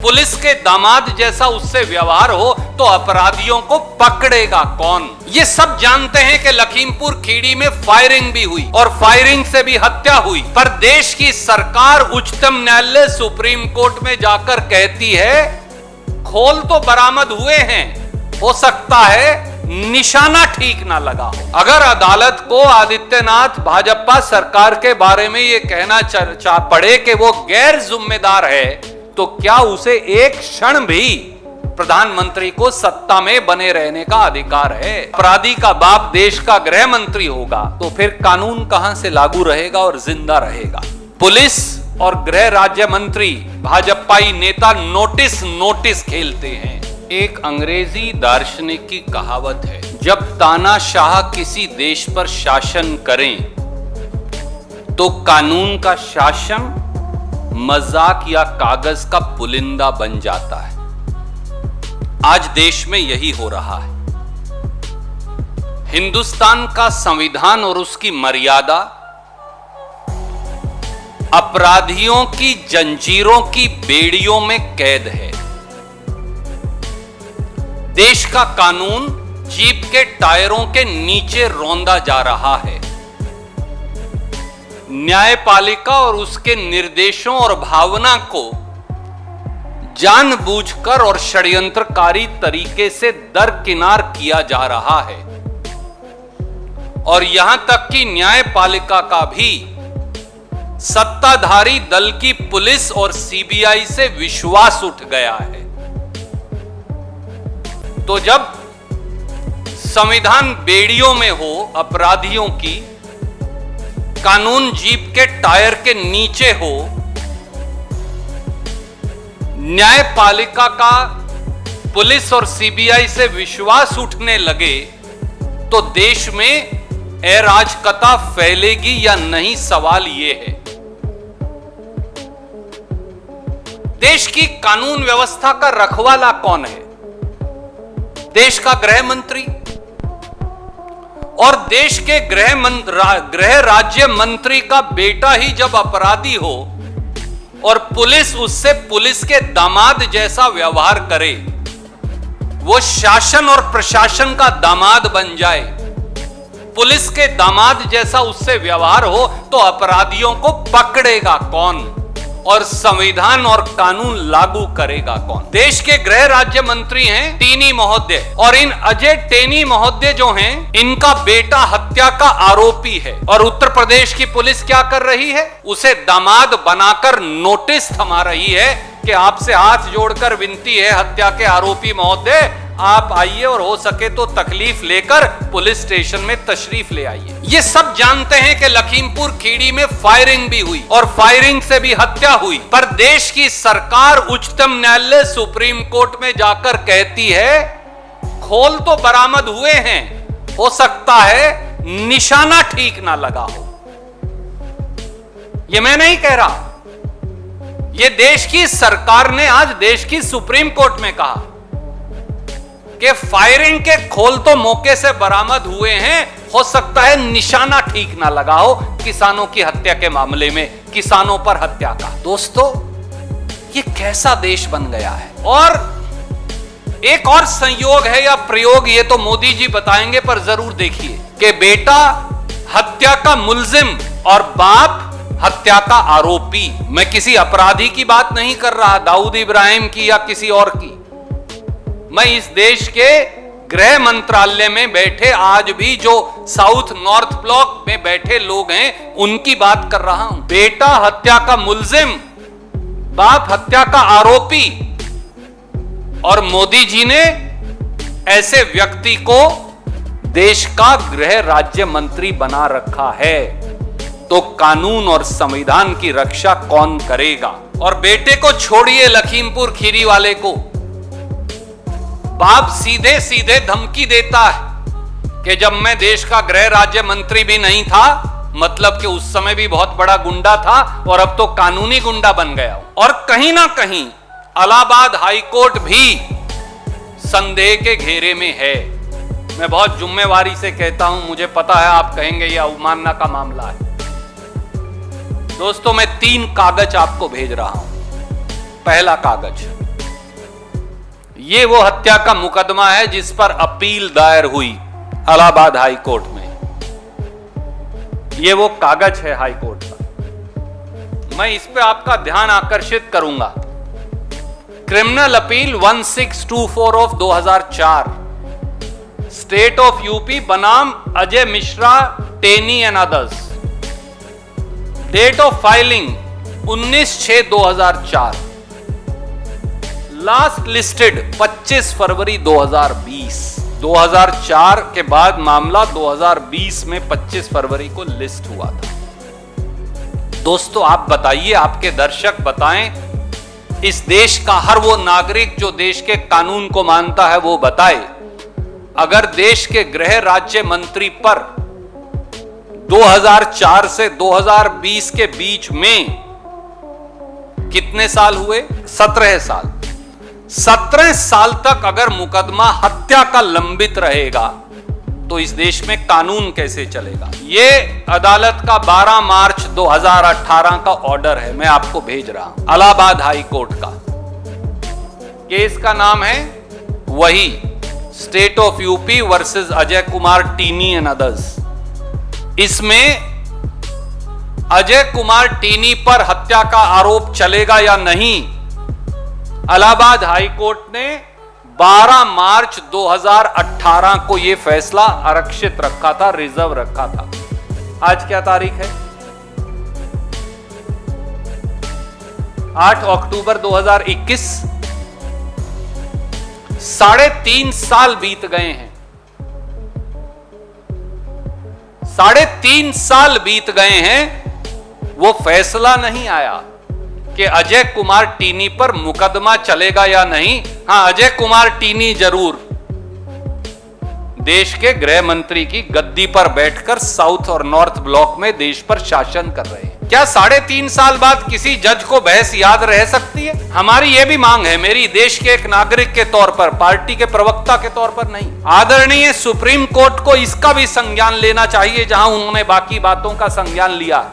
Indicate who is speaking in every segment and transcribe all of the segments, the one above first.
Speaker 1: Police के दामाद जैसा उससे व्यवहार हो तो अपराधियों को पकड़ेगा कौन। ये सब जानते हैं कि लखीमपुर खीरी में फायरिंग भी हुई और फायरिंग से भी हत्या हुई, पर देश की सरकार उच्चतम न्यायालय सुप्रीम कोर्ट में जाकर कहती है खोल तो बरामद हुए हैं, हो सकता है निशाना ठीक ना लगा हो। अगर अदालत को आदित्यनाथ भाजपा सरकार के बारे में यह कहना पड़े कि वो गैर जिम्मेदार है, तो क्या उसे एक क्षण भी प्रधानमंत्री को सत्ता में बने रहने का अधिकार है? अपराधी का बाप देश का गृह मंत्री होगा तो फिर कानून कहां से लागू रहेगा और जिंदा रहेगा? पुलिस और गृह राज्य मंत्री भाजपाई नेता नोटिस खेलते हैं। एक अंग्रेजी दार्शनिक की कहावत है, जब तानाशाह किसी देश पर शासन करें तो कानून का शासन मजाक या कागज का पुलिंदा बन जाता है। आज देश में यही हो रहा है। हिंदुस्तान का संविधान और उसकी मर्यादा अपराधियों की जंजीरों की बेड़ियों में कैद है। देश का कानून जीप के टायरों के नीचे रौंदा जा रहा है। न्यायपालिका और उसके निर्देशों और भावना को जानबूझकर और षड्यंत्रकारी तरीके से दरकिनार किया जा रहा है, और यहां तक कि न्यायपालिका का भी सत्ताधारी दल की पुलिस और सीबीआई से विश्वास उठ गया है। तो जब संविधान बेड़ियों में हो अपराधियों की, कानून जीप के टायर के नीचे हो, न्यायपालिका का पुलिस और सीबीआई से विश्वास उठने लगे, तो देश में अराजकता फैलेगी या नहीं, सवाल यह है। देश की कानून व्यवस्था का रखवाला कौन है? देश का गृह मंत्री, और देश के गृह राज्य मंत्री का बेटा ही जब अपराधी हो और पुलिस उससे पुलिस के दामाद जैसा व्यवहार करे, वो शासन और प्रशासन का दामाद बन जाए, पुलिस के दामाद जैसा उससे व्यवहार हो, तो अपराधियों को पकड़ेगा कौन और संविधान और कानून लागू करेगा कौन? देश के गृह राज्य मंत्री हैं टेनी महोदय, और इन अजय टेनी महोदय जो हैं, इनका बेटा हत्या का आरोपी है। और उत्तर प्रदेश की पुलिस क्या कर रही है? उसे दामाद बनाकर नोटिस थमा रही है कि आपसे हाथ जोड़कर विनती है हत्या के आरोपी महोदय, आप आइए और हो सके तो तकलीफ लेकर पुलिस स्टेशन में तशरीफ ले आइए। ये सब जानते हैं कि लखीमपुर खीरी में फायरिंग भी हुई और फायरिंग से भी हत्या हुई, पर देश की सरकार उच्चतम न्यायालय सुप्रीम कोर्ट में जाकर कहती है खोल तो बरामद हुए हैं, हो सकता है निशाना ठीक ना लगा हो। ये मैं नहीं कह रहा, ये देश की सरकार ने आज देश की सुप्रीम कोर्ट में कहा कि फायरिंग के खोल तो मौके से बरामद हुए हैं, हो सकता है निशाना ठीक ना लगा हो किसानों की हत्या के मामले में, किसानों पर हत्या का। दोस्तों, ये कैसा देश बन गया है? और एक और संयोग है या प्रयोग, ये तो मोदी जी बताएंगे, पर जरूर देखिए कि बेटा हत्या का मुल्जिम और बाप हत्या का आरोपी। मैं किसी अपराधी की बात नहीं कर रहा, दाऊद इब्राहिम की या किसी और की। मैं इस देश के गृह मंत्रालय में बैठे आज भी जो साउथ नॉर्थ ब्लॉक में बैठे लोग हैं, उनकी बात कर रहा हूं। बेटा हत्या का मुल्जिम, बाप हत्या का आरोपी, और मोदी जी ने ऐसे व्यक्ति को देश का गृह राज्य मंत्री बना रखा है, तो कानून और संविधान की रक्षा कौन करेगा? और बेटे को छोड़िए, लखीमपुर खीरी वाले को बाप सीधे सीधे धमकी देता है कि जब मैं देश का गृह राज्य मंत्री भी नहीं था, मतलब कि उस समय भी बहुत बड़ा गुंडा था और अब तो कानूनी गुंडा बन गया। और कहीं ना कहीं इलाहाबाद हाईकोर्ट भी संदेह के घेरे में है। मैं बहुत जिम्मेवारी से कहता हूं, मुझे पता है आप कहेंगे यह अवमानना का मामला है। दोस्तों, मैं 3 कागज आपको भेज रहा हूं। पहला कागज, ये वो हत्या का मुकदमा है जिस पर अपील दायर हुई इलाहाबाद हाई कोर्ट में। ये वो कागज है हाई कोर्ट का। मैं इस पे आपका ध्यान आकर्षित करूंगा। Criminal appeal 1624 of 2004, state of UP बनाम Ajay Mishra, Teni and others. Date of filing 19/6/2004। Last listed 25 February 2020। 2004 के बाद मामला 2020 में 25 फरवरी को लिस्ट हुआ था। दोस्तों आप बताइए, आपके दर्शक बताएं, इस देश का हर वो नागरिक जो देश के कानून को मानता है वो बताए, अगर देश के गृह राज्य मंत्री पर 2004 से 2020 के बीच में कितने साल हुए? 17 साल। 17 साल तक अगर मुकदमा हत्या का लंबित रहेगा तो इस देश में कानून कैसे चलेगा? यह अदालत का 12 मार्च 2018 का ऑर्डर है, मैं आपको भेज रहा हूं, इलाहाबाद हाई कोर्ट का। केस का नाम है वही, state of UP versus Ajay Kumar टीनी एंड अदर्स। इसमें अजय कुमार टीनी पर हत्या का आरोप चलेगा या नहीं, इलाहाबाद हाई कोर्ट ने 12 मार्च 2018 को यह फैसला आरक्षित रखा था, रिजर्व रखा था। आज क्या तारीख है? 8 अक्टूबर 2021। 3.5 साल बीत गए हैं। 3.5 साल बीत गए हैं, वो फैसला नहीं आया कि अजय कुमार टीनी पर मुकदमा चलेगा या नहीं। हां, अजय कुमार टीनी जरूर देश के गृह मंत्री की गद्दी पर बैठकर साउथ और नॉर्थ ब्लॉक में देश पर शासन कर रहे हैं। क्या 3.5 साल बाद किसी जज को बहस याद रह सकती है? हमारी यह भी मांग है, मेरी देश के एक नागरिक के तौर पर, पार्टी के प्रवक्ता के तौर पर नहीं, आदरणीय सुप्रीम कोर्ट को इसका भी संज्ञान लेना चाहिए जहां उन्होंने बाकी बातों का संज्ञान लिया।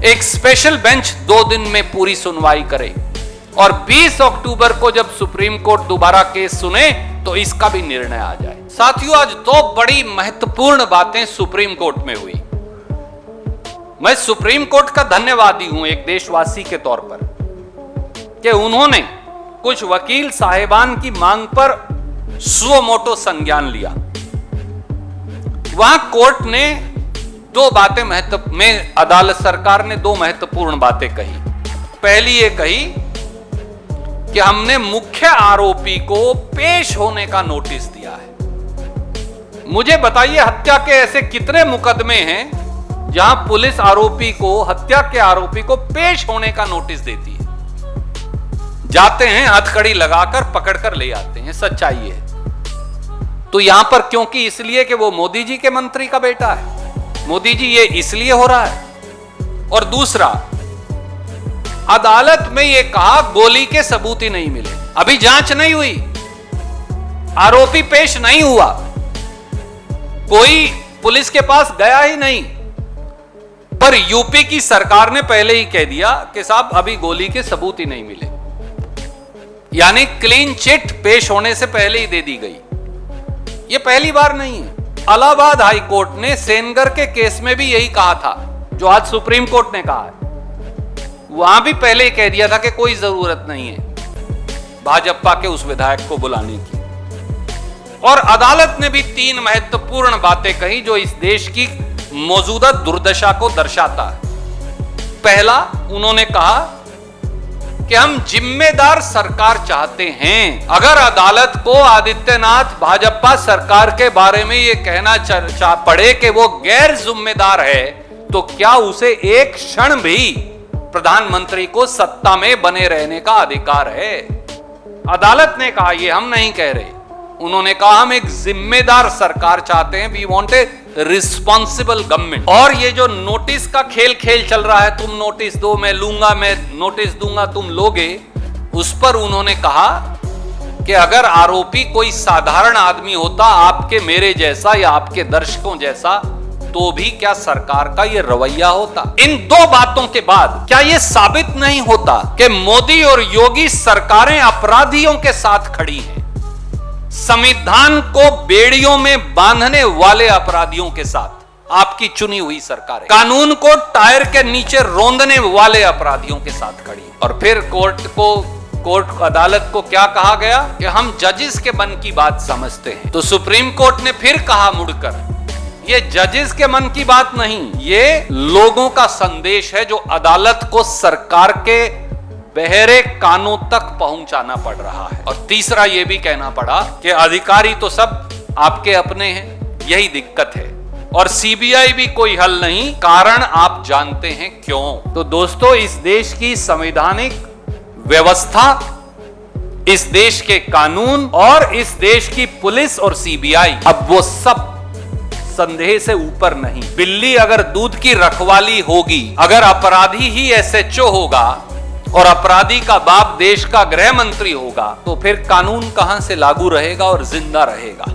Speaker 1: एक स्पेशल बेंच 2 दिन में पूरी सुनवाई करे और 20 अक्टूबर को जब सुप्रीम कोर्ट दोबारा केस सुने तो इसका भी निर्णय आ जाए। साथियों, आज 2 बड़ी महत्वपूर्ण बातें सुप्रीम कोर्ट में हुई। मैं सुप्रीम कोर्ट का धन्यवादी हूं एक देशवासी के तौर पर कि उन्होंने कुछ वकील साहिबान की मांग पर सुओ मोटो संज्ञान लिया। वहां कोर्ट ने 2 बातें में अदालत सरकार ने 2 महत्वपूर्ण बातें कही। पहली ये कही कि हमने मुख्य आरोपी को पेश होने का नोटिस दिया है। मुझे बताइए, हत्या के ऐसे कितने मुकदमे हैं जहां पुलिस आरोपी को, हत्या के आरोपी को पेश होने का नोटिस देती है? जाते हैं, हथकड़ी लगाकर पकड़कर ले आते हैं, सच्चाई है। तो यहां पर क्योंकि इसलिए कि वो मोदी जी के मंत्री का बेटा है, मोदी जी, ये इसलिए हो रहा है। और दूसरा, अदालत में यह कहा गोली के सबूत ही नहीं मिले, अभी जांच नहीं हुई, आरोपी पेश नहीं हुआ, कोई पुलिस के पास गया ही नहीं, पर यूपी की सरकार ने पहले ही कह दिया कि साहब अभी गोली के सबूत ही नहीं मिले, यानी क्लीन चिट पेश होने से पहले ही दे दी गई। यह पहली बार नहीं है। इलाहाबाद हाई कोर्ट ने सेनगर के केस में भी यही कहा था जो आज सुप्रीम कोर्ट ने कहा है। वहां भी पहले ही कह दिया था कि कोई जरूरत नहीं है भाजपा के उस विधायक को बुलाने की। और अदालत ने भी 3 महत्वपूर्ण बातें कही जो इस देश की मौजूदा दुर्दशा को दर्शाता है। पहला, उन्होंने कहा कि हम जिम्मेदार सरकार चाहते हैं। अगर अदालत को आदित्यनाथ भाजपा सरकार के बारे में यह कहना पड़े कि वो गैर जिम्मेदार है, तो क्या उसे एक क्षण भी प्रधानमंत्री को सत्ता में बने रहने का अधिकार है? अदालत ने कहा, यह हम नहीं कह रहे, उन्होंने कहा हम एक जिम्मेदार सरकार चाहते हैं, we want a responsible government. और ये जो नोटिस का खेल चल रहा है, तुम नोटिस दो मैं लूंगा, मैं नोटिस दूंगा तुम लोगे, उस पर उन्होंने कहा कि अगर आरोपी कोई साधारण आदमी होता, आपके मेरे जैसा या आपके दर्शकों जैसा, तो भी क्या सरकार का ये रवैया होता? इन 2 बातों के बाद क्या ये साबित नहीं होता कि मोदी और योगी सरकारें अपराधियों के साथ खड़ी हैं? संविधान को बेड़ियों में बांधने वाले अपराधियों के साथ आपकी चुनी हुई सरकार है। कानून को टायर के नीचे रौंदने वाले अपराधियों के साथ खड़ी है। और फिर कोर्ट अदालत को क्या कहा गया कि हम जजेस के मन की बात समझते हैं। तो सुप्रीम कोर्ट ने फिर कहा मुड़कर, ये जजेस के मन की बात नहीं, ये लोगों का संदेश है जो अदालत को सरकार के बहरे कानों तक पहुंचाना पड़ रहा है। और तीसरा ये भी कहना पड़ा कि अधिकारी तो सब आपके अपने हैं, यही दिक्कत है, और सीबीआई भी कोई हल नहीं, कारण आप जानते हैं क्यों। तो दोस्तों, इस देश की संवैधानिक व्यवस्था, इस देश के कानून और इस देश की पुलिस और सीबीआई, अब वो सब संदेह से ऊपर नहीं। बिल्ली अगर दूध की रखवाली होगी, अगर अपराधी ही एसएचओ होगा और अपराधी का बाप देश का गृह मंत्री होगा, तो फिर कानून कहां से लागू रहेगा और जिंदा रहेगा।